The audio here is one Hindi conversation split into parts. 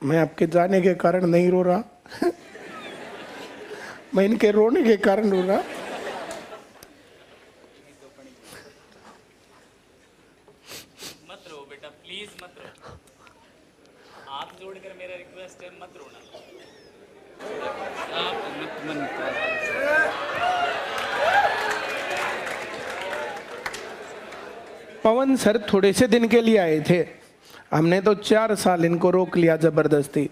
मैं आपके जाने के कारण नहीं रो रहा मैं इनके रोने के कारण रो रहा। मत रो बेटा, प्लीज मत रो। हाथ जोड़कर मेरा रिक्वेस्ट है, मत रोना। आप मत मन पवन सर थोड़े से दिन के लिए आए थे, हमने तो 4 साल इनको रोक लिया जबरदस्ती।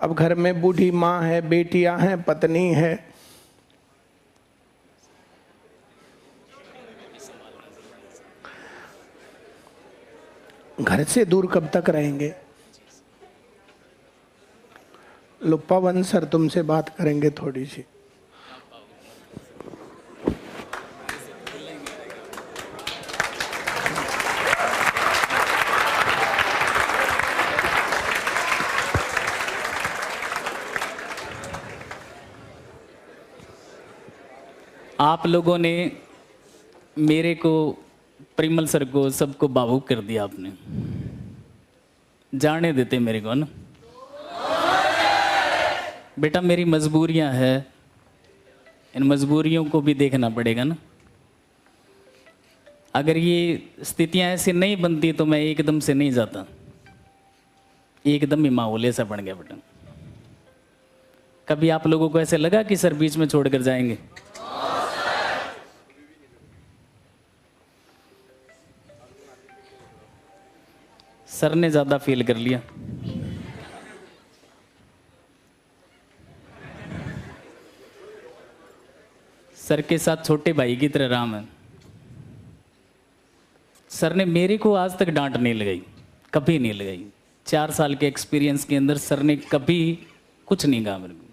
अब घर में बूढ़ी माँ है, बेटियां हैं, पत्नी है। घर से दूर कब तक रहेंगे? लो पवन सर तुमसे बात करेंगे थोड़ी सी। आप लोगों ने मेरे को, परिमल सर को, सबको भावुक कर दिया आपने। जाने देते मेरे को ना बेटा, मेरी मजबूरियां हैं, इन मजबूरियों को भी देखना पड़ेगा ना। अगर ये स्थितियां ऐसी नहीं बनती तो मैं एकदम से नहीं जाता, एकदम ही माहौल ऐसा बन गया बेटा। कभी आप लोगों को ऐसे लगा कि सर बीच में छोड़कर जाएंगे? सर ने ज्यादा फील कर लिया। सर के साथ छोटे भाई की तरह राम है। सर ने मेरे को आज तक डांट नहीं लगाई, कभी नहीं लगाई। 4 साल के एक्सपीरियंस के अंदर सर ने कभी कुछ नहीं कहा मेरे को।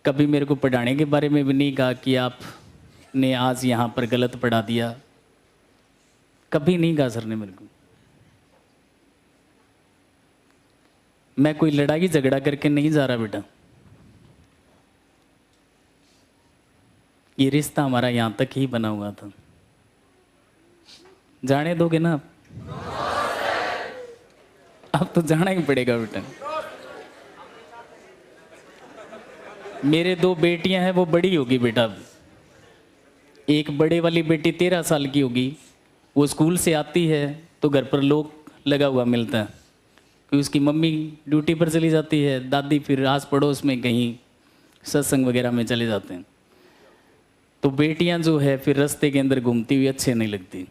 कभी मेरे को पढ़ाने के बारे में भी नहीं कहा कि आपने आज यहाँ पर गलत पढ़ा दिया, कभी नहीं कहा सर ने मेरे को। मैं कोई लड़ाई झगड़ा करके नहीं जा रहा बेटा, ये रिश्ता हमारा यहाँ तक ही बना हुआ था। जाने दोगे ना आप? अब तो जाना ही पड़ेगा बेटा। मेरे 2 बेटियां हैं, वो बड़ी होगी बेटा। एक बड़े वाली बेटी 13 साल की होगी, वो स्कूल से आती है तो घर पर लोग लगा हुआ मिलता है कि उसकी मम्मी ड्यूटी पर चली जाती है, दादी फिर आस पड़ोस में कहीं सत्संग वगैरह में चले जाते हैं। तो बेटियां जो है फिर रास्ते के अंदर घूमती हुई अच्छे नहीं लगती।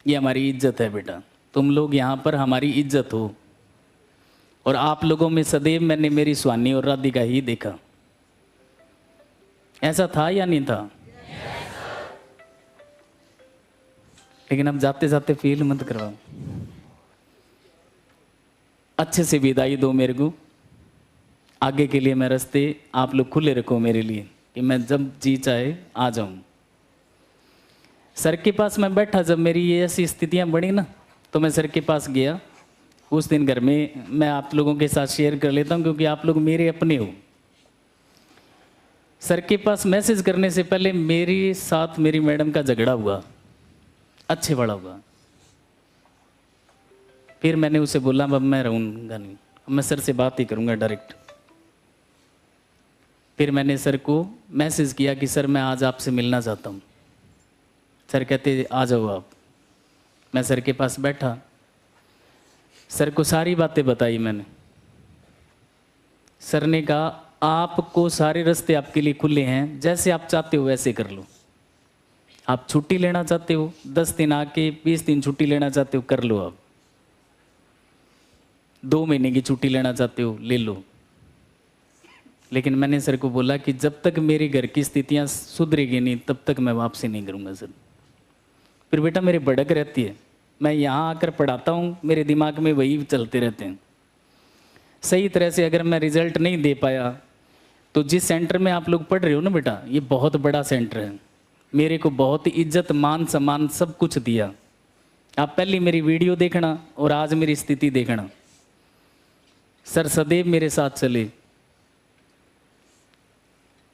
ये हमारी इज्जत है बेटा, तुम लोग यहाँ पर हमारी इज्जत हो। और आप लोगों में सदैव मैंने मेरी सुहानी और राधिका ही देखा। ऐसा था या नहीं था? लेकिन अब जाते जाते फील मत करवाओ, अच्छे से विदाई दो मेरे को। आगे के लिए मैं रास्ते आप लोग खुले रखो मेरे लिए कि मैं जब जी चाहे आ जाऊं। सर के पास मैं बैठा, जब मेरी ये ऐसी स्थितियां बनी ना तो मैं सर के पास गया। उस दिन घर में मैं आप लोगों के साथ शेयर कर लेता हूं क्योंकि आप लोग मेरे अपने हो। सर के पास मैसेज करने से पहले मेरे साथ मेरी मैडम का झगड़ा हुआ, अच्छे बड़ा हुआ। फिर मैंने उसे बोला अब मैं रहूँगा नहीं, मैं सर से बात ही करूँगा डायरेक्ट। फिर मैंने सर को मैसेज किया कि सर मैं आज आपसे मिलना चाहता हूँ। सर कहते आ जाओ आप। मैं सर के पास बैठा, सर को सारी बातें बताई मैंने। सर ने कहा आपको सारे रास्ते आपके लिए खुले हैं, जैसे आप चाहते हो वैसे कर लो। आप छुट्टी लेना चाहते हो 10 दिन आके 20 दिन छुट्टी लेना चाहते हो कर लो, आप 2 महीने की छुट्टी लेना चाहते हो ले लो। लेकिन मैंने सर को बोला कि जब तक मेरे घर की स्थितियां सुधरेगी नहीं तब तक मैं वापसी नहीं करूँगा सर। फिर बेटा मेरे भड़क रहती है, मैं यहाँ आकर पढ़ाता हूँ, मेरे दिमाग में वही चलते रहते हैं। सही तरह से अगर मैं रिजल्ट नहीं दे पाया तो जिस सेंटर में आप लोग पढ़ रहे हो ना बेटा, ये बहुत बड़ा सेंटर है, मेरे को बहुत इज्जत मान सम्मान सब कुछ दिया। आप पहले मेरी वीडियो देखना और आज मेरी स्थिति देखना। सर सदैव मेरे साथ चले।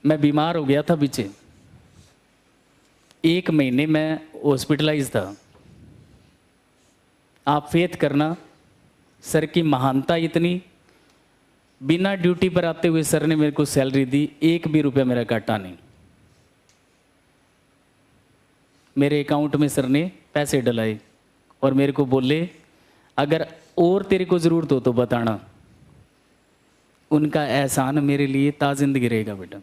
मैं बीमार हो गया था पीछे, 1 महीने मैं हॉस्पिटलाइज था। आप फेथ करना, सर की महानता इतनी, बिना ड्यूटी पर आते हुए सर ने मेरे को सैलरी दी, 1 भी रुपया मेरा काटा नहीं। मेरे अकाउंट में सर ने पैसे डलाए और मेरे को बोले अगर और तेरे को ज़रूरत हो तो बताना। उनका एहसान मेरे लिए ताज़िंदगी रहेगा बेटा।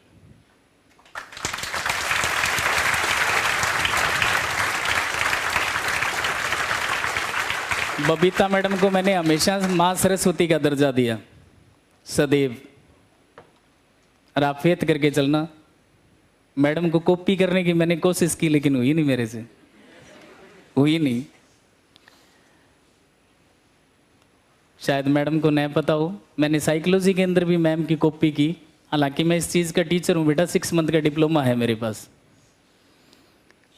बबीता मैडम को मैंने हमेशा माँ सरस्वती का दर्जा दिया, सदैव। और आप फेथ करके चलना, मैडम को कॉपी करने की मैंने कोशिश की लेकिन हुई नहीं, मेरे से हुई नहीं। शायद मैडम को नहीं पता हो, मैंने साइकोलॉजी के अंदर भी मैम की कॉपी की। हालांकि मैं इस चीज़ का टीचर हूँ बेटा, 6 मंथ का डिप्लोमा है मेरे पास,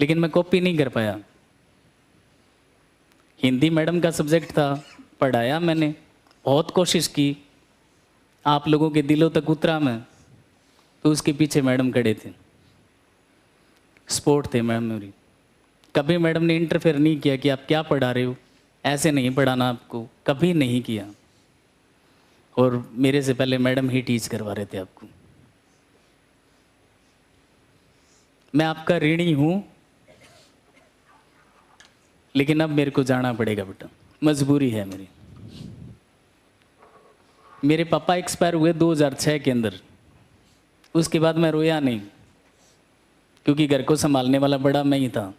लेकिन मैं कॉपी नहीं कर पाया। हिंदी मैडम का सब्जेक्ट था, पढ़ाया मैंने, बहुत कोशिश की, आप लोगों के दिलों तक उतरा मैं, तो उसके पीछे मैडम खड़े थे, सपोर्ट थे मैम मेरी। कभी मैडम ने इंटरफेयर नहीं किया कि आप क्या पढ़ा रहे हो, ऐसे नहीं पढ़ाना आपको, कभी नहीं किया। और मेरे से पहले मैडम ही टीच करवा रहे थे आपको। मैं आपका ऋणी हूँ, लेकिन अब मेरे को जाना पड़ेगा बेटा, मजबूरी है मेरी। मेरे पापा एक्सपायर हुए 2006 के अंदर। उसके बाद मैं रोया नहीं, क्योंकि घर को संभालने वाला बड़ा मैं ही था।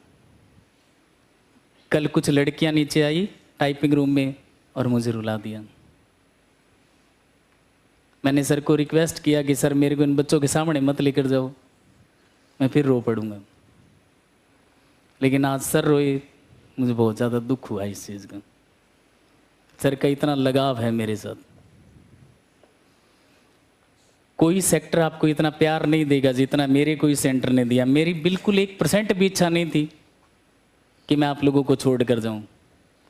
कल कुछ लड़कियां नीचे आई टाइपिंग रूम में और मुझे रुला दिया। मैंने सर को रिक्वेस्ट किया कि सर मेरे को इन बच्चों के सामने मत लेकर जाओ, मैं फिर रो पड़ूंगा। लेकिन आज सर रोए, मुझे बहुत ज़्यादा दुख हुआ इस चीज़ का। सर का इतना लगाव है मेरे साथ। कोई सेक्टर आपको इतना प्यार नहीं देगा जितना मेरे कोई सेंटर ने दिया। मेरी बिल्कुल 1% भी इच्छा नहीं थी कि मैं आप लोगों को छोड़ कर जाऊं।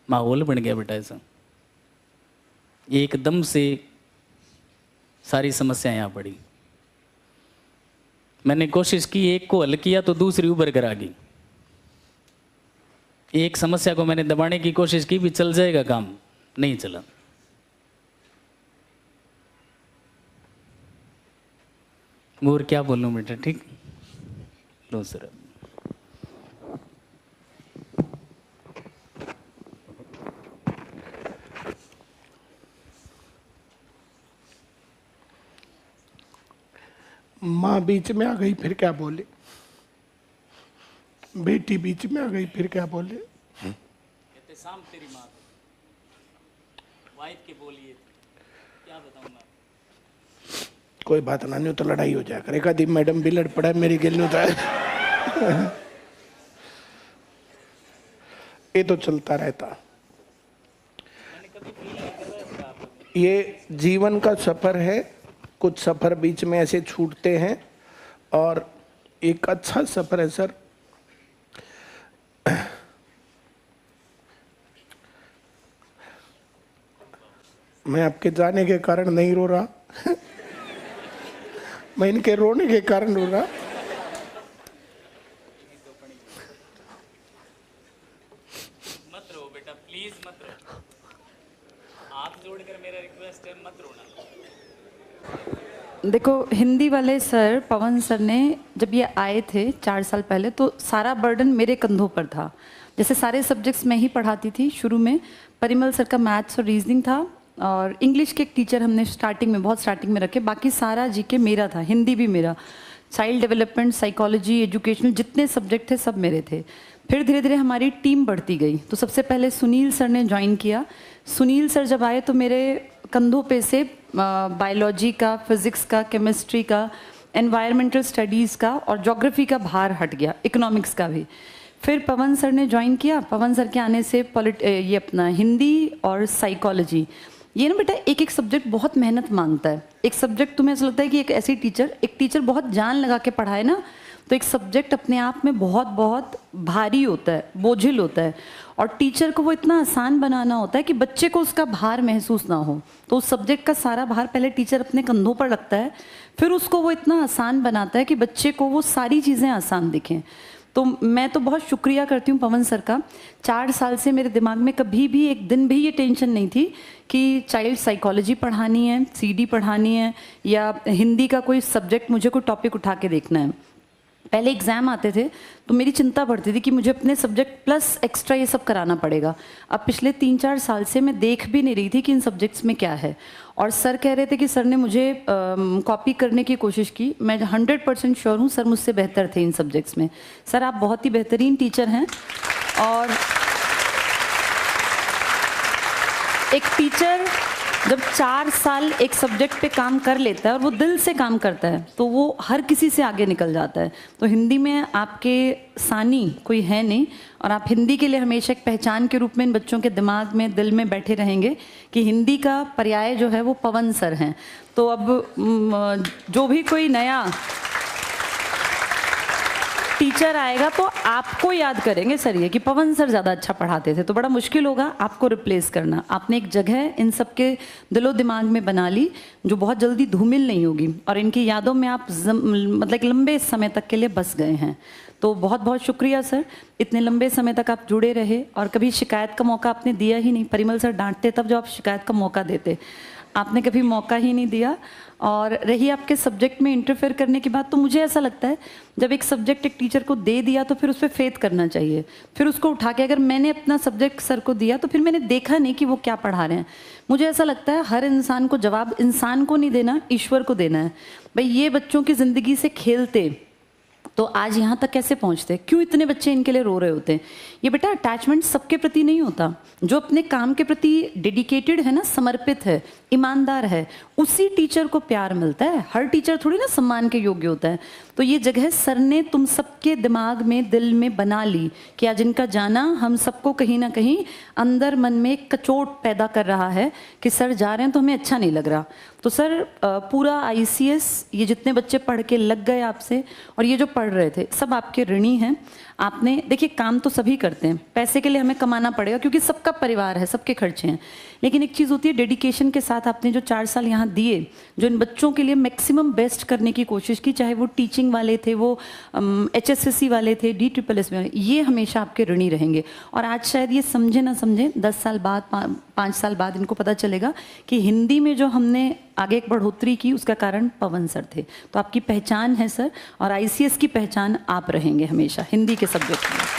माहौल बन गया बेटा ऐसा, एकदम से सारी समस्याएं आ पड़ी। मैंने कोशिश की, एक को हल किया तो दूसरी उभर कर आ गई। एक समस्या को मैंने दबाने की कोशिश की भी चल जाएगा काम, नहीं चला। और क्या बोलूं बेटा, ठीक लो सर। माँ बीच में आ गई फिर क्या बोले, बेटी बीच में आ गई फिर क्या बोले। कहते शाम तेरी माँ वाइफ के बोलिए, क्या बताऊं मैं। कोई बात ना, नहीं तो लड़ाई हो जाए करेगा। दी मैडम भी लड़ पड़ा मेरी गिल होता है। ये तो चलता रहता। ये जीवन का सफर है, कुछ सफर बीच में ऐसे छूटते हैं और एक अच्छा सफर है सर। मैं आपके जाने के कारण नहीं रो रहा, मैं इनके रोने के कारण रो रहा। मत रो बेटा, प्लीज मत रो, हाथ जोड़कर मेरा रिक्वेस्ट है, मत रोना। देखो, हिंदी वाले सर पवन सर ने जब ये आए थे 4 साल पहले, तो सारा बर्डन मेरे कंधों पर था। जैसे सारे सब्जेक्ट्स मैं ही पढ़ाती थी शुरू में। परिमल सर का मैथ्स और रीजनिंग था, और इंग्लिश के एक टीचर हमने स्टार्टिंग में, बहुत स्टार्टिंग में रखे। बाकी सारा जीके मेरा था, हिंदी भी मेरा, चाइल्ड डेवलपमेंट, साइकोलॉजी, एजुकेशनल, जितने सब्जेक्ट थे सब मेरे थे। फिर धीरे धीरे हमारी टीम बढ़ती गई। तो सबसे पहले सुनील सर ने ज्वाइन किया। सुनील सर जब आए तो मेरे कंधों पे से बायोलॉजी का, फिज़िक्स का, केमिस्ट्री का, एनवायरमेंटल स्टडीज़ का और ज्योग्राफी का भार हट गया, इकोनॉमिक्स का भी। फिर पवन सर ने ज्वाइन किया। पवन सर के आने से ये अपना हिंदी और साइकोलॉजी, ये ना बेटा एक एक सब्जेक्ट बहुत मेहनत मांगता है। एक सब्जेक्ट तुम्हें ऐसा लगता है कि एक टीचर बहुत जान लगा के पढ़ाए ना, तो एक सब्जेक्ट अपने आप में बहुत बहुत भारी होता है, बोझिल होता है। और टीचर को वो इतना आसान बनाना होता है कि बच्चे को उसका भार महसूस ना हो। तो उस सब्जेक्ट का सारा भार पहले टीचर अपने कंधों पर रखता है, फिर उसको वो इतना आसान बनाता है कि बच्चे को वो सारी चीज़ें आसान दिखें। तो मैं तो बहुत शुक्रिया करती हूँ पवन सर का। 4 साल से मेरे दिमाग में कभी भी एक दिन भी ये टेंशन नहीं थी कि चाइल्ड साइकोलॉजी पढ़ानी है, सीडी पढ़ानी है, या हिंदी का कोई सब्जेक्ट मुझे कोई टॉपिक उठा के देखना है। पहले एग्ज़ाम आते थे तो मेरी चिंता बढ़ती थी कि मुझे अपने सब्जेक्ट प्लस एक्स्ट्रा ये सब कराना पड़ेगा। अब पिछले 3-4 साल से मैं देख भी नहीं रही थी कि इन सब्जेक्ट्स में क्या है, और सर कह रहे थे कि सर ने मुझे कॉपी करने की कोशिश की। मैं 100% श्योर हूँ सर मुझसे बेहतर थे इन सब्जेक्ट्स में। सर आप बहुत ही बेहतरीन टीचर हैं, और एक टीचर जब 4 साल एक सब्जेक्ट पे काम कर लेता है और वो दिल से काम करता है तो वो हर किसी से आगे निकल जाता है। तो हिंदी में आपके सानी कोई है नहीं, और आप हिंदी के लिए हमेशा एक पहचान के रूप में इन बच्चों के दिमाग में, दिल में बैठे रहेंगे कि हिंदी का पर्याय जो है वो पवन सर हैं। तो अब जो भी कोई नया टीचर आएगा तो आपको याद करेंगे सर ये कि पवन सर ज़्यादा अच्छा पढ़ाते थे। तो बड़ा मुश्किल होगा आपको रिप्लेस करना। आपने एक जगह इन सब के दिलो दिमाग में बना ली जो बहुत जल्दी धूमिल नहीं होगी, और इनकी यादों में आप मतलब लंबे समय तक के लिए बस गए हैं। तो बहुत बहुत शुक्रिया सर, इतने लंबे समय तक आप जुड़े रहे और कभी शिकायत का मौका आपने दिया ही नहीं। परिमल सर डांटते तब जब आप शिकायत का मौका देते, आपने कभी मौका ही नहीं दिया। और रही आपके सब्जेक्ट में इंटरफेयर करने की बात, तो मुझे ऐसा लगता है जब एक सब्जेक्ट एक टीचर को दे दिया तो फिर उस पर फेथ करना चाहिए। फिर उसको उठा के, अगर मैंने अपना सब्जेक्ट सर को दिया तो फिर मैंने देखा नहीं कि वो क्या पढ़ा रहे हैं। मुझे ऐसा लगता है हर इंसान को जवाब इंसान को नहीं देना, ईश्वर को देना है। भाई ये बच्चों की ज़िंदगी से खेलते तो आज यहाँ तक कैसे पहुँचते? क्यों इतने बच्चे इनके लिए रो रहे होते हैं? ये बेटा अटैचमेंट सबके प्रति नहीं होता। जो अपने काम के प्रति डेडिकेटेड है ना, समर्पित है, ईमानदार है, उसी टीचर को प्यार मिलता है। हर टीचर थोड़ी ना सम्मान के योग्य होता है। तो ये जगह सर ने तुम सबके दिमाग में, दिल में बना ली कि आज इनका जाना हम सबको कहीं ना कहीं अंदर मन में एक कचोट पैदा कर रहा है कि सर जा रहे हैं तो हमें अच्छा नहीं लग रहा। तो सर पूरा ICS, ये जितने बच्चे पढ़ के लग गए आपसे और ये जो पढ़ रहे थे, सब आपके ऋणी हैं। आपने देखिए, काम तो सभी करते हैं, पैसे के लिए हमें कमाना पड़ेगा क्योंकि सबका परिवार है, सबके खर्चे हैं। लेकिन एक चीज़ होती है, डेडिकेशन के साथ आपने जो 4 साल यहाँ दिए, जो इन बच्चों के लिए मैक्सिमम बेस्ट करने की कोशिश की, चाहे वो टीचिंग वाले थे, वो HSSC वाले थे, DSSS वाले, ये हमेशा आपके ऋणी रहेंगे। और आज शायद ये समझे ना समझे, 10 साल बाद, 5 साल बाद इनको पता चलेगा कि हिंदी में जो हमने आगे एक बढ़ोतरी की उसका कारण पवन सर थे। तो आपकी पहचान है सर, और ICS की पहचान आप रहेंगे हमेशा हिंदी के सब्जेक्ट में।